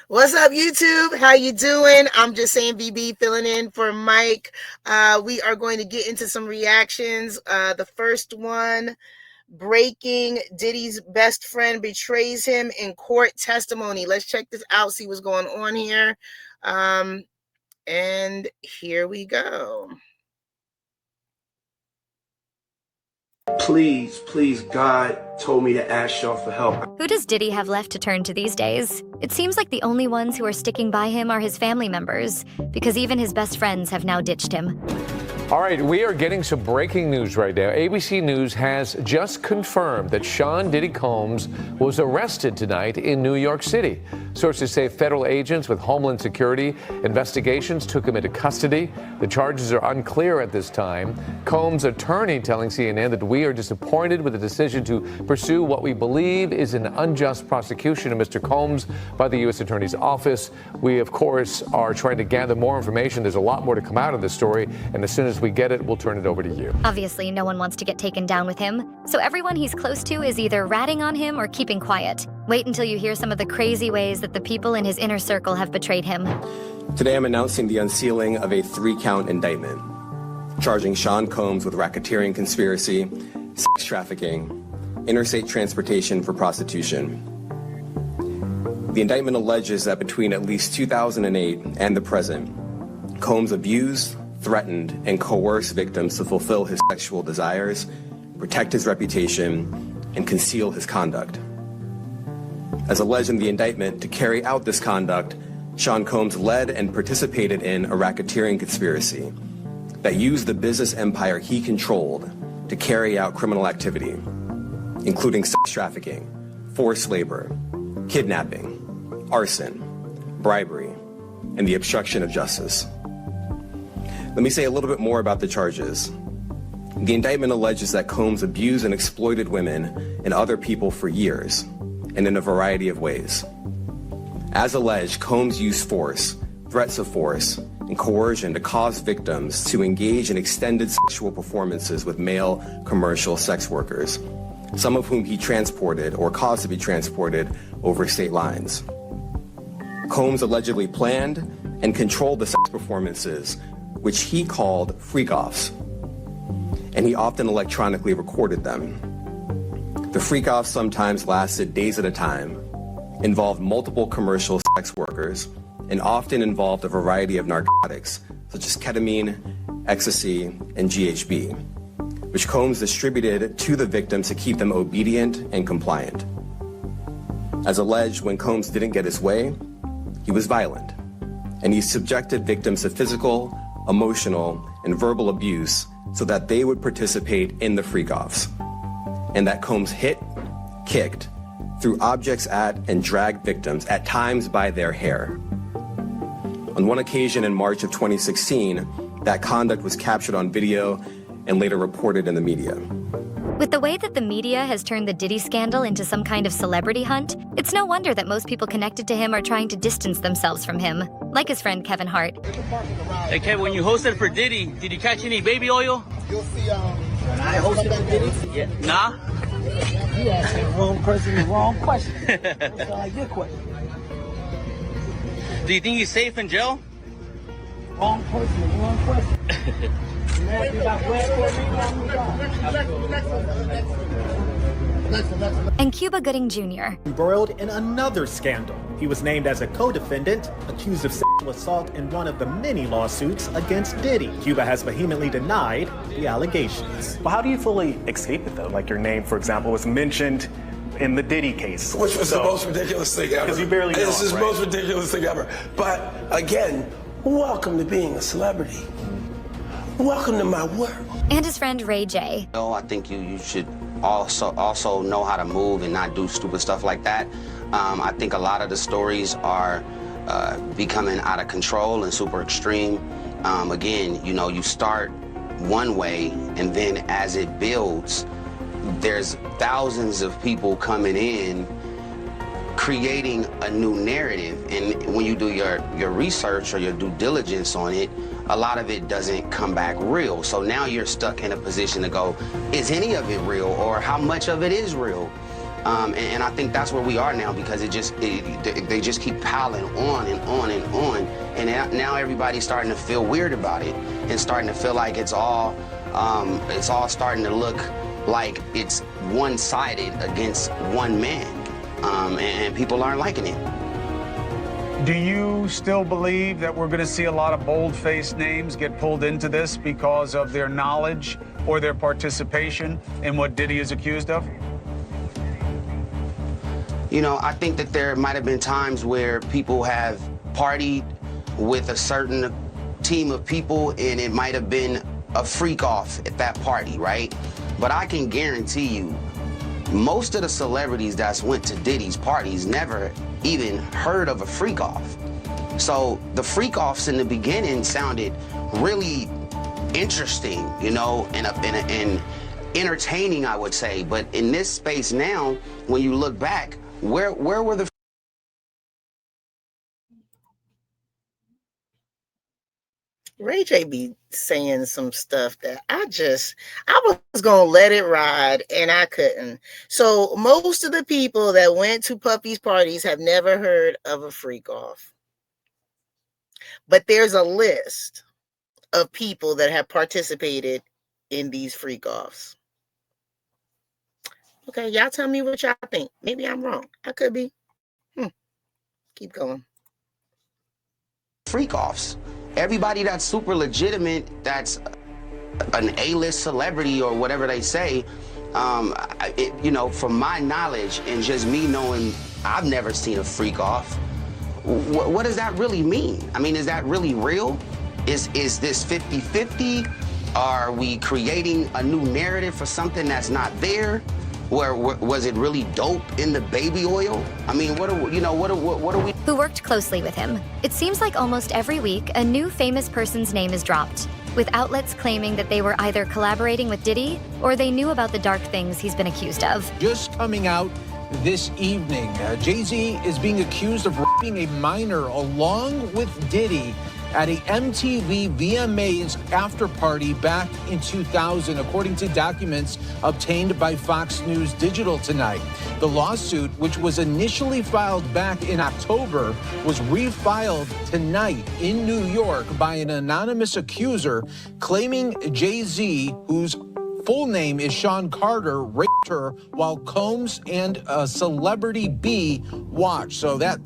What's up, YouTube? How you doing? I'm just saying BB filling in for Mike. We are going to get into some reactions. The first one, breaking: Diddy's best friend betrays him in court testimony. Let's check this out, see what's going on here. And here we go. Please, God told me to ask y'all for help. Who does Diddy have left to turn to these days? It seems like the only ones who are sticking by him are his family members, because even his best friends have now ditched him. All right, we are getting some breaking news right now. ABC News has just confirmed that Sean Diddy Combs was arrested tonight in New York City. Sources say federal agents with Homeland Security investigations took him into custody. The charges are unclear at this time. Combs' attorney telling CNN that we are disappointed with the decision to pursue what we believe is an unjust prosecution of Mr. Combs by the U.S. Attorney's Office. We, of course, are trying to gather more information. There's a lot more to come out of this story, and as soon as we get it, we'll turn it over to you. Obviously, no one wants to get taken down with him, so everyone he's close to is either ratting on him or keeping quiet. Wait until you hear some of the crazy ways that the people in his inner circle have betrayed him. Today I'm announcing the unsealing of a 3-count indictment, charging Sean Combs with racketeering conspiracy, sex trafficking, interstate transportation for prostitution. The indictment alleges that between at least 2008 and the present, Combs abused, threatened, and coerced victims to fulfill his sexual desires, protect his reputation, and conceal his conduct. As alleged in the indictment, to carry out this conduct, Sean Combs led and participated in a racketeering conspiracy that used the business empire he controlled to carry out criminal activity, including sex trafficking, forced labor, kidnapping, arson, bribery, and the obstruction of justice. Let me say a little bit more about the charges. The indictment alleges that Combs abused and exploited women and other people for years, and in a variety of ways. As alleged, Combs used force, threats of force, and coercion to cause victims to engage in extended sexual performances with male commercial sex workers, some of whom he transported or caused to be transported over state lines. Combs allegedly planned and controlled the sex performances, which he called freak-offs, and he often electronically recorded them. The freak-offs sometimes lasted days at a time, involved multiple commercial sex workers, and often involved a variety of narcotics, such as ketamine, ecstasy, and GHB, which Combs distributed to the victims to keep them obedient and compliant. As alleged, when Combs didn't get his way, he was violent, and he subjected victims to physical, emotional, and verbal abuse so that they would participate in the freak-offs, and that Combs hit, kicked, threw objects at, and dragged victims, at times by their hair. On one occasion in March of 2016, that conduct was captured on video and later reported in the media. With the way that the media has turned the Diddy scandal into some kind of celebrity hunt, it's no wonder that most people connected to him are trying to distance themselves from him, like his friend Kevin Hart. Hey Kevin, when you hosted for Diddy, did you catch any baby oil? You'll see, I hosted for Diddy? Yeah. Nah? You asked the wrong person the wrong question. That's a good question. Do you think he's safe in jail? Wrong person the wrong question. And 𝗗𝗢𝗡𝗞 Jr. Embroiled in another scandal. He was named as a co-defendant, accused of sexual assault in one of the many lawsuits against Diddy. 𝗗𝗢𝗡 has vehemently denied the allegations. Well, how do you fully escape it, though? Like, your name, for example, was mentioned in the Diddy case. Which was the most ridiculous thing ever. Because you barely know This is the right? most ridiculous thing ever. But again, welcome to being a celebrity. Welcome to my world. And his friend Ray J. I think you should also know how to move and not do stupid stuff like that. I think a lot of the stories are becoming out of control and super extreme. Again, you start one way, and then as it builds, there's thousands of people coming in creating a new narrative, and when you do your research or your due diligence on it, a lot of it doesn't come back real. So now you're stuck in a position to go, is any of it real, or how much of it is real? And I think that's where we are now, because they just keep piling on and on and on. And now everybody's starting to feel weird about it and starting to feel like it's all starting to look like it's one-sided against one man. And people aren't liking it. Do you still believe that we're going to see a lot of bold-faced names get pulled into this because of their knowledge or their participation in what Diddy is accused of? You know, I think that there might have been times where people have partied with a certain team of people, and it might have been a freak-off at that party, right? But I can guarantee you, most of the celebrities that's went to Diddy's parties never even heard of a freak-off. So the freak-offs in the beginning sounded really interesting, you know, and entertaining, I would say. But in this space now, when you look back, where were the Ray J be saying some stuff that I was gonna let it ride, and I couldn't. So most of the people that went to Puffy's parties have never heard of a freak off. But there's a list of people that have participated in these freak offs. Okay, y'all tell me what y'all think. Maybe I'm wrong. I could be. Keep going. freak offs? Everybody that's super legitimate, that's an A-list celebrity or whatever they say, you know, from my knowledge and just me knowing, I've never seen a freak off. What does that really mean? I mean, is that really real? Is this 50-50? Are we creating a new narrative for something that's not there? Was it really dope in the baby oil? I mean, what are we? Who worked closely with him. It seems like almost every week, a new famous person's name is dropped, with outlets claiming that they were either collaborating with Diddy or they knew about the dark things he's been accused of. Just coming out this evening, Jay-Z is being accused of raping a minor along with Diddy at a MTV VMAs after party back in 2000, according to documents obtained by Fox News Digital tonight. The lawsuit, which was initially filed back in October, was refiled tonight in New York by an anonymous accuser claiming Jay-Z, whose full name is Sean Carter, raped her while Combs and Celebrity B watched. So that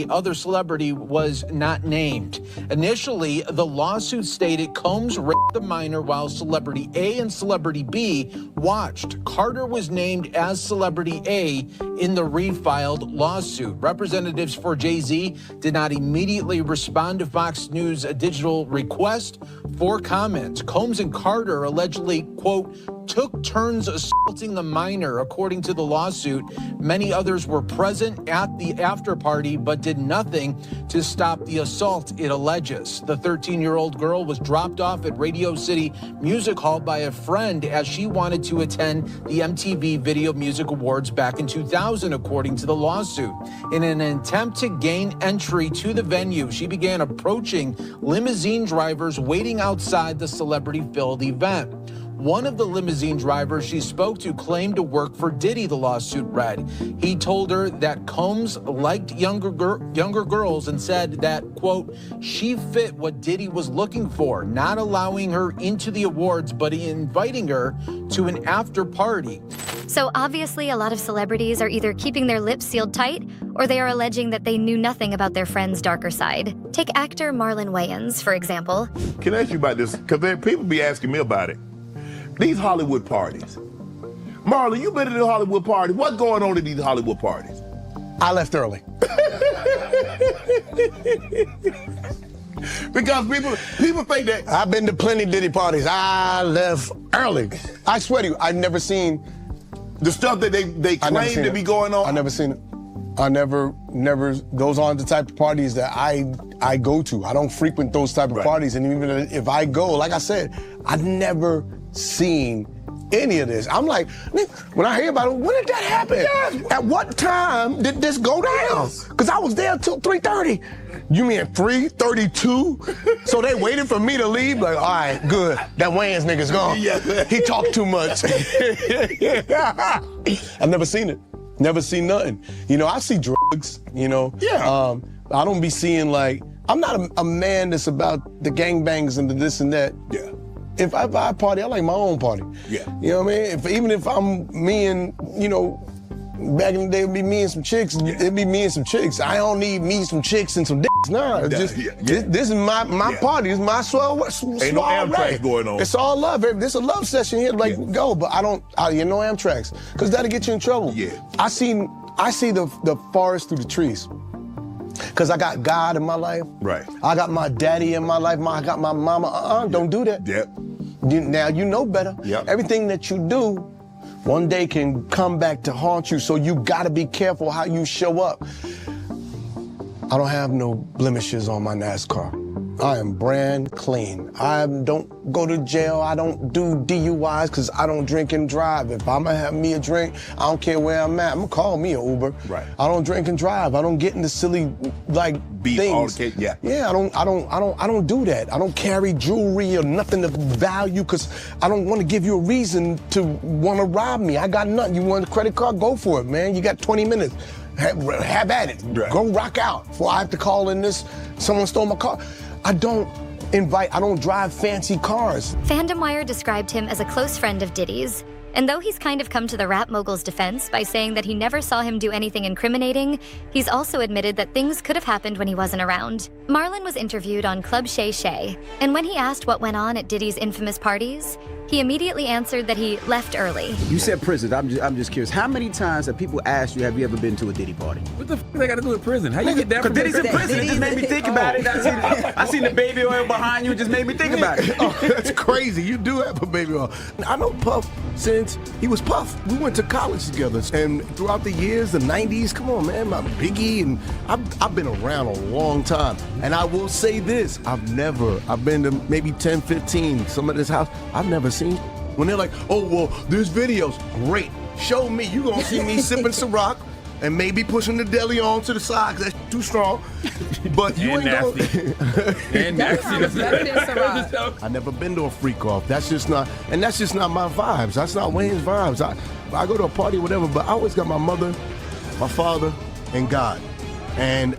other celebrity was not named. Initially, the lawsuit stated Combs raped the minor while Celebrity A and Celebrity B watched. Carter was named as Celebrity A in the refiled lawsuit. Representatives for Jay-Z did not immediately respond to Fox News Digital request for comment. Combs and Carter allegedly, quote, took turns assaulting the minor, according to the lawsuit. Many others were present at the after party but did nothing to stop the assault, it alleges. The 13-year-old girl was dropped off at Radio City Music Hall by a friend as she wanted to attend the MTV Video Music Awards back in 2000, according to the lawsuit. In an attempt to gain entry to the venue, she began approaching limousine drivers waiting outside the celebrity-filled event. One of the limousine drivers she spoke to claimed to work for Diddy, the lawsuit read. He told her that Combs liked younger girls and said that, quote, she fit what Diddy was looking for, not allowing her into the awards, but inviting her to an after party. So obviously a lot of celebrities are either keeping their lips sealed tight or they are alleging that they knew nothing about their friend's darker side. Take actor Marlon Wayans, for example. Can I ask you about this? Because people be asking me about it. These Hollywood parties. Marlon, you been to the Hollywood parties. What's going on at these Hollywood parties? I left early. Because people think that. I've been to plenty Diddy parties. I left early. I swear to you, I've never seen the stuff that they claim to be going on. I've never seen it. I never goes on the type of parties that I go to. I don't frequent those type of parties, and even if I go, like I said, I've never seen any of this. I'm like, when I hear about it, when did that happen? Yes. At what time did this go down? Because I was there till 3:30. You mean 3:32? So they waited for me to leave? Like, all right, good. That Wayans nigga's gone. Yeah. He talked too much. I've never seen it. Never see nothing. You know, I see drugs, you know. Yeah. I don't be seeing like, I'm not a man that's about the gangbangs and the this and that. Yeah. If I party, I like my own party. Yeah. You know what I mean? Even if I'm me and, you know, back in the day it'd be me and some chicks, it'd be me and some chicks. I don't need me, some chicks, and some dicks. Nah, it's just, this is my party. It's my swell. Ain't no Amtrak going on. It's all love. This is a love session here. Like, go. But you know Amtrak's. Because that'll get you in trouble. Yeah. I see the forest through the trees. Because I got God in my life. Right. I got my daddy in my life. I got my mama. Don't do that. Yep. Now you know better. Yep. Everything that you do, one day can come back to haunt you. So you got to be careful how you show up. I don't have no blemishes on my NASCAR. I am brand clean. I don't go to jail. I don't do DUIs because I don't drink and drive. If I'm gonna have me a drink, I don't care where I'm at. I'm gonna call me an Uber. Right. I don't drink and drive. I don't get into silly things. Yeah. Yeah. I don't do that. I don't carry jewelry or nothing of value because I don't want to give you a reason to want to rob me. I got nothing. You want a credit card? Go for it, man. You got 20 minutes. Have at it. Right. Go rock out before I have to call in this. Someone stole my car. I don't drive fancy cars. Fandom Wire described him as a close friend of Diddy's. And though he's kind of come to the rap mogul's defense by saying that he never saw him do anything incriminating, he's also admitted that things could have happened when he wasn't around. Marlon was interviewed on Club 𝗟𝗡𝗓, and when he asked what went on at Diddy's infamous parties, he immediately answered that he left early. You said prison. I'm just curious. How many times have people asked you, have you ever been to a Diddy party? What the f*** they got to do with prison? How you get that from Diddy's in prison. It just made me think about it. I seen the baby oil behind you. It just made me think about it. Oh, that's crazy. You do have a baby oil. I know Puff since he was Puff. We went to college together. And throughout the years, the 90s, come on, man, my Biggie, and I've been around a long time. And I will say this, I've been to maybe 10, 15, some of this house, I've never seen. When they're like, oh, well, there's videos. Great. Show me. You gonna see me sipping Ciroc and maybe pushing the deli on to the side because that's too strong. But you ain't gonna... And nasty. I never been to a freak off. That's just not my vibes. That's not Wayne's vibes. I go to a party, whatever, but I always got my mother, my father, and God. And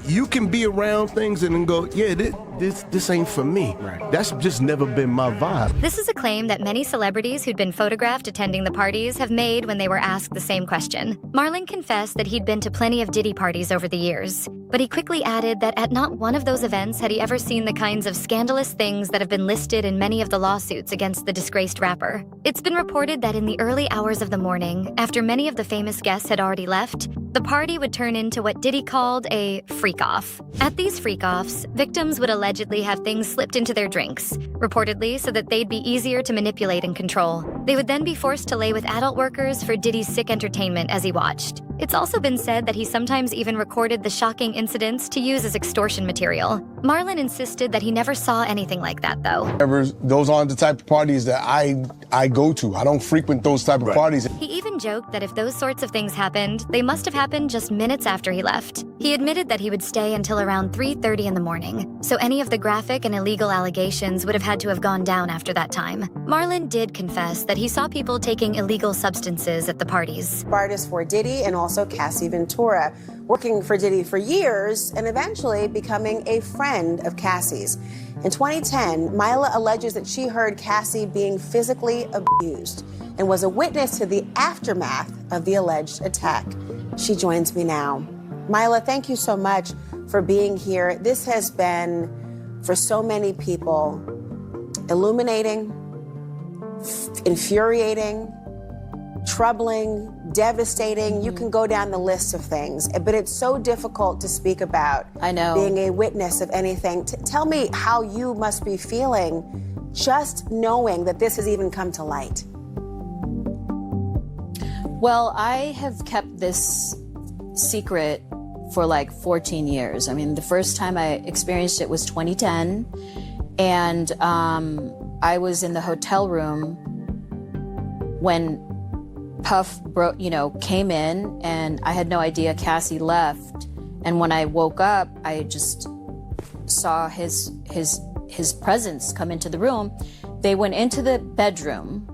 you can be around things and then go, yeah, this ain't for me. Right. That's just never been my vibe. This is a claim that many celebrities who'd been photographed attending the parties have made when they were asked the same question. Marlon confessed that he'd been to plenty of Diddy parties over the years, but he quickly added that at not one of those events had he ever seen the kinds of scandalous things that have been listed in many of the lawsuits against the disgraced rapper. It's been reported that in the early hours of the morning, after many of the famous guests had already left, the party would turn into what Diddy called a freak-off. At these freak-offs, victims would allegedly have things slipped into their drinks, reportedly so that they'd be easier to manipulate and control. They would then be forced to lay with adult workers for Diddy's sick entertainment as he watched. It's also been said that he sometimes even recorded the shocking incidents to use as extortion material. Marlon insisted that he never saw anything like that, though. Those aren't the type of parties that I go to. I don't frequent those type of parties. He even joked that if those sorts of things happened, they must have happened just minutes after he left. He admitted that he would stay until around 3:30 in the morning, so any of the graphic and illegal allegations would have had to have gone down after that time. Marlon did confess that he saw people taking illegal substances at the parties. Artist for Diddy and also 𝗟𝗢𝗡𝗞𝗦, working for Diddy for years and eventually becoming a friend of Cassie's. In 2010, 𝗟𝗡 alleges that she heard Cassie being physically abused and was a witness to the aftermath of the alleged attack. She joins me now. 𝗟𝗡, thank you so much for being here. This has been, for so many people, illuminating, infuriating, troubling, devastating. You can go down the list of things, but it's so difficult to speak about. I know. Being a witness of anything. Tell me how you must be feeling just knowing that this has even come to light. Well, I have kept this secret for like 14 years. I mean, the first time I experienced it was 2010, and I was in the hotel room when Puff came in, and I had no idea Cassie left. And when I woke up, I just saw his presence come into the room. They went into the bedroom,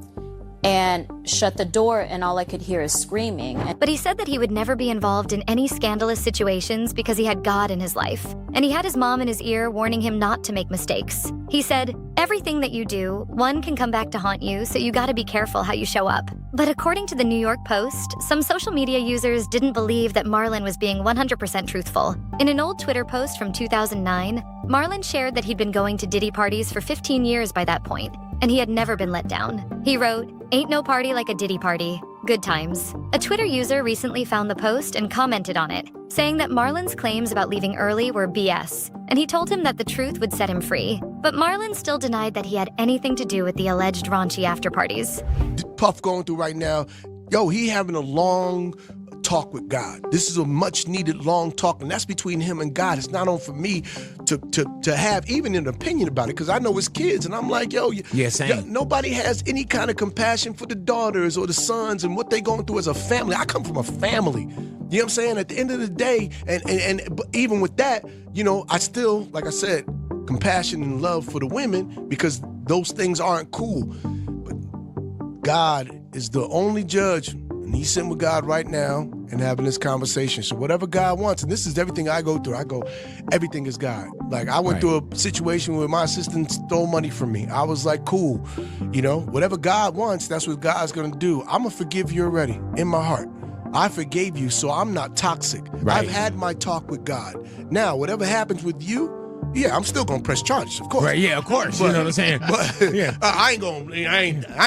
and shut the door, and all I could hear is screaming. But he said that he would never be involved in any scandalous situations because he had God in his life. And he had his mom in his ear warning him not to make mistakes. He said, "Everything that you do, one can come back to haunt you, so you gotta be careful how you show up." But according to the New York Post, some social media users didn't believe that Marlon was being 100% truthful. In an old Twitter post from 2009, Marlon shared that he'd been going to Diddy parties for 15 years by that point, and he had never been let down. He wrote, "Ain't no party like a Diddy party. Good times." A Twitter user recently found the post and commented on it, saying that Marlon's claims about leaving early were BS, and he told him that the truth would set him free. But Marlon still denied that he had anything to do with the alleged raunchy after-parties. Puff going through right now, yo, he having a long talk with God. This is a much needed long talk, and that's between him and God. It's not on for me to have even an opinion about it, because I know his kids, and I'm like, yo, nobody has any kind of compassion for the daughters or the sons and what they going through as a family. I come from a family. You know what I'm saying? At the end of the day, and even with that, you know, I still, like I said, compassion and love for the women, because those things aren't cool. But God is the only judge, and he's sitting with God right now and having this conversation. So whatever God wants, and this is everything I go through, everything is God. Like, I went through a situation where my assistant stole money from me. I was like, cool, you know, whatever God wants, that's what God's gonna do. I'm gonna forgive you already in my heart. I forgave you, so I'm not toxic. I've had my talk with God. Now, whatever happens with you, yeah, I'm still gonna press charges, of course. Right? Yeah, of course. You know what I'm saying? But yeah, I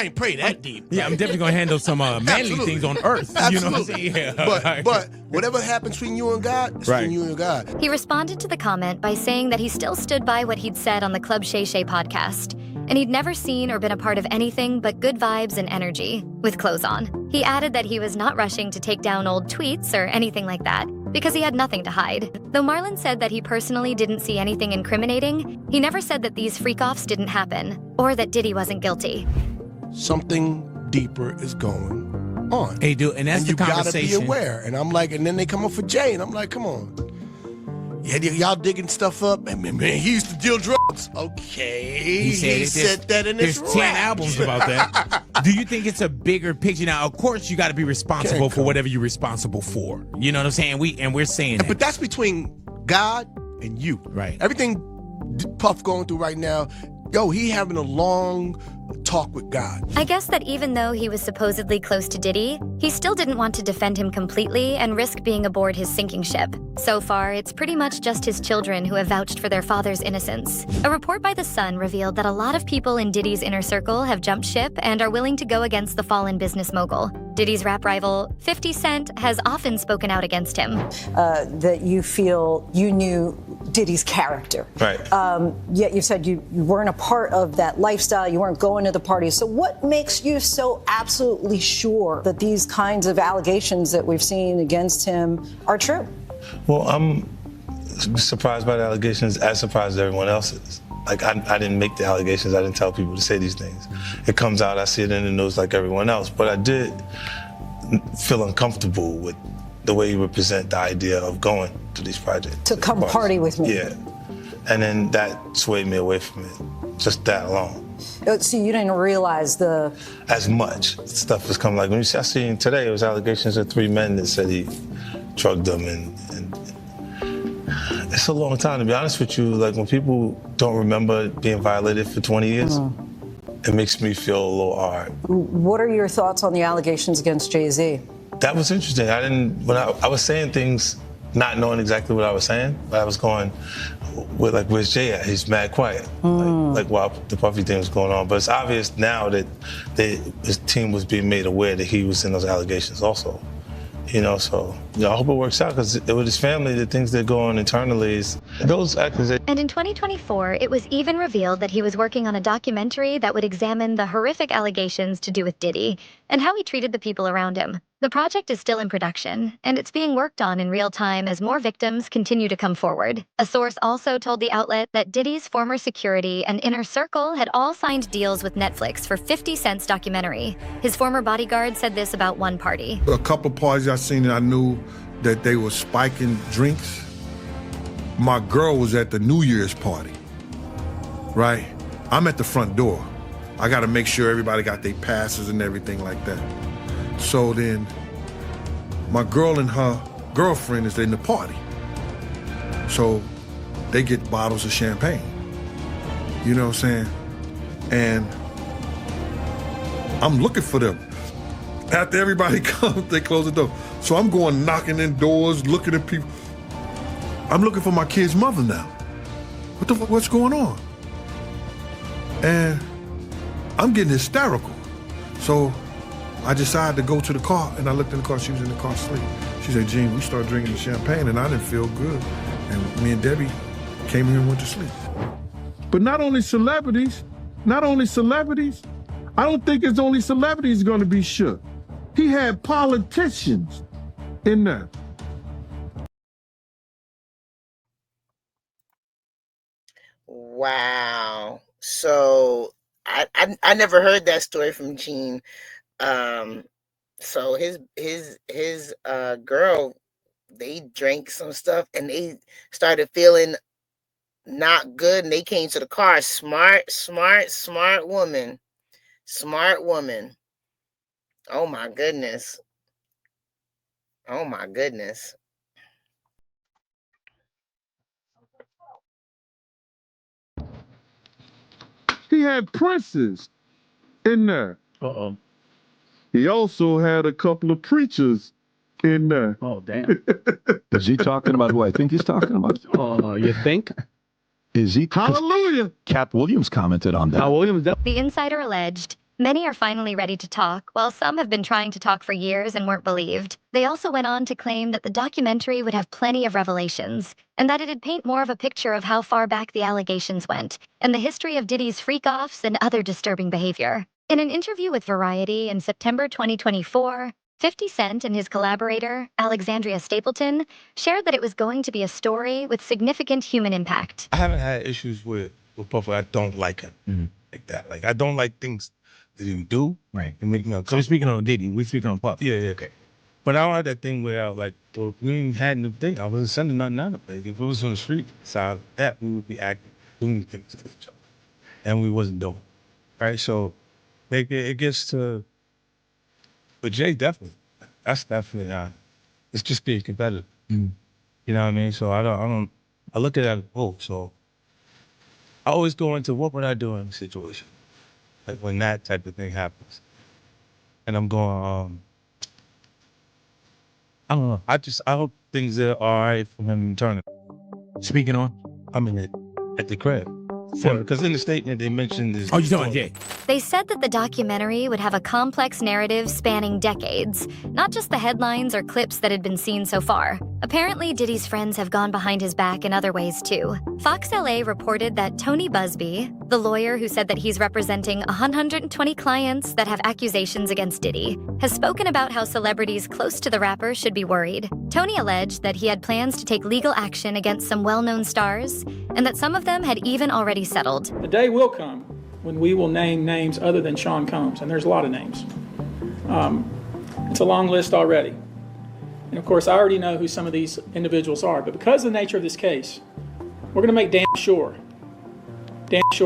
ain't pray that deep. Yeah, I'm definitely gonna handle some manly things on earth. Absolutely. You know what I'm saying? Yeah. But whatever happens between you and God, it's between you and God. He responded to the comment by saying that he still stood by what he'd said on the 𝗗𝗡𝗡𝗡 podcast, and he'd never seen or been a part of anything but good vibes and energy, with clothes on. He added that he was not rushing to take down old tweets or anything like that, because he had nothing to hide. Though Marlon said that he personally didn't see anything incriminating, he never said that these freak-offs didn't happen, or that Diddy wasn't guilty. Something deeper is going on. Hey, dude, and that's the conversation. You gotta be aware. And I'm like, and then they come up for Jay, and I'm like, come on. Yeah, y'all digging stuff up, and man, he used to deal drugs. Okay, he said that in his There's 10 albums about that. Do you think it's a bigger picture? Now, of course, you got to be responsible for whatever you're responsible for. You know what I'm saying? We're saying that. But that's between God and you. Right. Everything Puff going through right now, yo, he having a long talk with God. I guess that even though he was supposedly close to Diddy, he still didn't want to defend him completely and risk being aboard his sinking ship. So far, it's pretty much just his children who have vouched for their father's innocence. A report by The Sun revealed that a lot of people in Diddy's inner circle have jumped ship and are willing to go against the fallen business mogul. Diddy's rap rival, 50 Cent, has often spoken out against him. That you feel you knew Diddy's character. Right. Yet you said you weren't a part of that lifestyle, you weren't going to the parties. So what makes you so absolutely sure that these kinds of allegations that we've seen against him are true? Well, I'm surprised by the allegations, as surprised as everyone else is. Like, I didn't make the allegations, I didn't tell people to say these things. It comes out, I see it in the news like everyone else, but I did feel uncomfortable with the way he would present the idea of going to these projects. To come party with me. Yeah. And then that swayed me away from it, just that alone. So you didn't realize as much stuff has come, like when I seen today, it was allegations of 3 men that said he drugged them, and it's a long time, to be honest with you. Like, when people don't remember being violated for 20 years, it makes me feel a little hard. What are your thoughts on the allegations against Jay-Z? That was interesting. When I was saying things not knowing exactly what I was saying, but I was going, where's Jay at? He's mad quiet. Like while the Puffy thing was going on. But it's obvious now that his team was being made aware that he was in those allegations also. You know, so I hope it works out, because with his family, the things that go on internally is those accusations. And in 2024, it was even revealed that he was working on a documentary that would examine the horrific allegations to do with Diddy and how he treated the people around him. The project is still in production, and it's being worked on in real time as more victims continue to come forward. A source also told the outlet that Diddy's former security and inner circle had all signed deals with Netflix for 50 Cent's documentary. His former bodyguard said this about one party. A couple parties I seen, and I knew that they were spiking drinks. My girl was at the New Year's party, right? I'm at the front door. I got to make sure everybody got their passes and everything like that. So then my girl and her girlfriend is in the party. So they get bottles of champagne. You know what I'm saying? And I'm looking for them. After everybody comes, they close the door. So I'm going knocking in doors, looking at people. I'm looking for my kid's mother now. What the fuck, what's going on? And I'm getting hysterical. So I decided to go to the car, and I looked in the car, she was in the car asleep. She said, Gene, we started drinking the champagne, and I didn't feel good. And me and Debbie came here and went to sleep. But not only celebrities, I don't think it's only celebrities gonna be shook. He had politicians in there. Wow. So I never heard that story from Gene. So his girl, they drank some stuff and they started feeling not good, and they came to the car. Smart woman. Smart woman. Oh my goodness. Oh my goodness. He had princes in there. Uh-oh. He also had a couple of preachers in there. Oh, damn. Is he talking about who I think he's talking about? You think? Is he? Hallelujah. Cat Williams commented on that. The insider alleged, many are finally ready to talk, while some have been trying to talk for years and weren't believed. They also went on to claim that the documentary would have plenty of revelations, and that it'd paint more of a picture of how far back the allegations went, and the history of Diddy's freak-offs and other disturbing behavior. In an interview with Variety in September 2024, 50 Cent and his collaborator, Alexandria Stapleton, shared that it was going to be a story with significant human impact. I haven't had issues with Puffy. I don't like him like that. Like, I don't like things that he do. Right. And make, so we're speaking on Diddy. We're speaking on Puffy. Yeah. Okay. But I don't have that thing where I was like, well, we ain't had anything. I wasn't sending nothing out of it. If it was on the street side of that, we would be acting, doing things to each other. And we wasn't doing. Right? So it gets to, but Jay definitely, that's definitely, it's just being competitive. You know what I mean? So I look at it as, oh, so I always go into what would I do in a situation? Like when that type of thing happens. And I'm going, I don't know. I hope things are all right for him turning. Speaking on, I mean, at the crib. Because in the statement they mentioned this. Oh, you're talking Jay. They said that the documentary would have a complex narrative spanning decades, not just the headlines or clips that had been seen so far. Apparently, Diddy's friends have gone behind his back in other ways too. Fox LA reported that Tony Busby, the lawyer who said that he's representing 120 clients that have accusations against Diddy, has spoken about how celebrities close to the rapper should be worried. Tony alleged that he had plans to take legal action against some well-known stars, and that some of them had even already settled. The day will come when we will name names other than Sean Combs, and there's a lot of names. It's a long list already. And of course, I already know who some of these individuals are, but because of the nature of this case, we're gonna make damn sure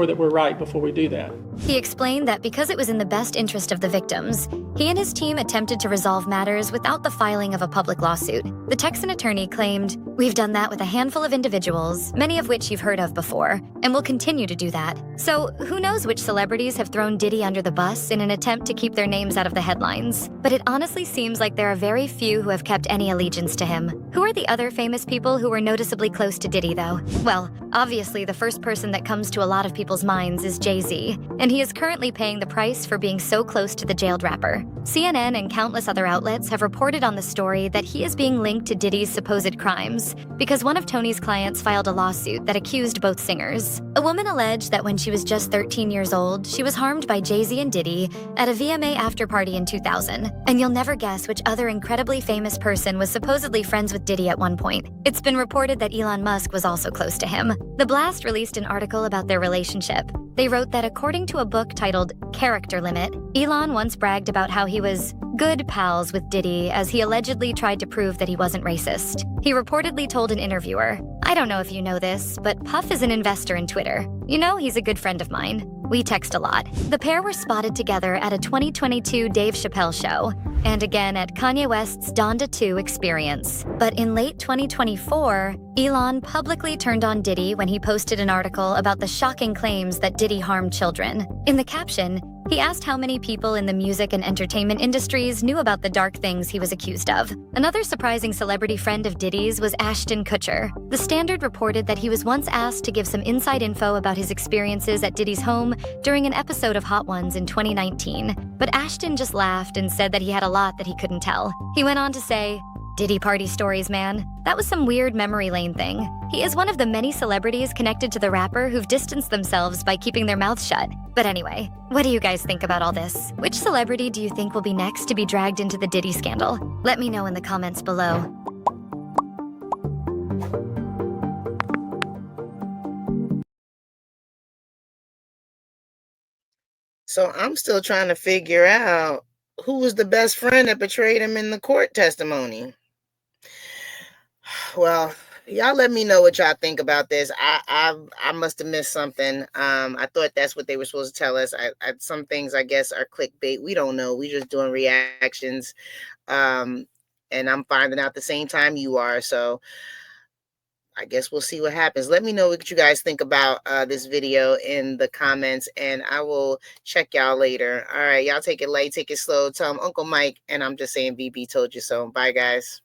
that we're right before we do that. He explained that because it was in the best interest of the victims, he and his team attempted to resolve matters without the filing of a public lawsuit. The Texan attorney claimed, "We've done that with a handful of individuals, many of which you've heard of before, and will continue to do that." So who knows which celebrities have thrown Diddy under the bus in an attempt to keep their names out of the headlines. But it honestly seems like there are very few who have kept any allegiance to him. Who are the other famous people who were noticeably close to Diddy, though? Well, obviously the first person that comes to a lot of people's minds is Jay-Z, and he is currently paying the price for being so close to the jailed rapper. CNN and countless other outlets have reported on the story that he is being linked to Diddy's supposed crimes because one of Tony's clients filed a lawsuit that accused both singers. A woman alleged that when she was just 13 years old, she was harmed by Jay-Z and Diddy at a VMA after-party in 2000. And you'll never guess which other incredibly famous person was supposedly friends with Diddy at one point. It's been reported that Elon Musk was also close to him. The Blast released an article about their relationship. They wrote that according to a book titled Character Limit, Elon once bragged about how he was good pals with Diddy as he allegedly tried to prove that he wasn't racist. He reportedly told an interviewer, "I don't know if you know this, but Puff is an investor in Twitter. You know, he's a good friend of mine." We text a lot. The pair were spotted together at a 2022 Dave Chappelle show, and again at Kanye West's Donda 2 experience. But in late 2024, Elon publicly turned on Diddy when he posted an article about the shocking claims that Diddy harmed children. In the caption, he asked how many people in the music and entertainment industries knew about the dark things he was accused of. Another surprising celebrity friend of Diddy's was Ashton Kutcher. The Standard reported that he was once asked to give some inside info about his experiences at Diddy's home during an episode of Hot Ones in 2019. But Ashton just laughed and said that he had a lot that he couldn't tell. He went on to say, "Diddy party stories, man. That was some weird memory lane thing. He is one of the many celebrities connected to the rapper who've distanced themselves by keeping their mouths shut." But anyway, what do you guys think about all this? Which celebrity do you think will be next to be dragged into the Diddy scandal? Let me know in the comments below. So I'm still trying to figure out who was the best friend that betrayed him in the court testimony. Well, y'all let me know what y'all think about this. I must have missed something. I thought that's what they were supposed to tell us. Some things I guess are clickbait. We don't know. We just doing reactions. And I'm finding out the same time you are. So I guess we'll see what happens. Let me know what you guys think about this video in the comments, and I will check y'all later. All right, y'all take it light, take it slow. Tell them Uncle Mike, and I'm just saying BB told you so. Bye, guys.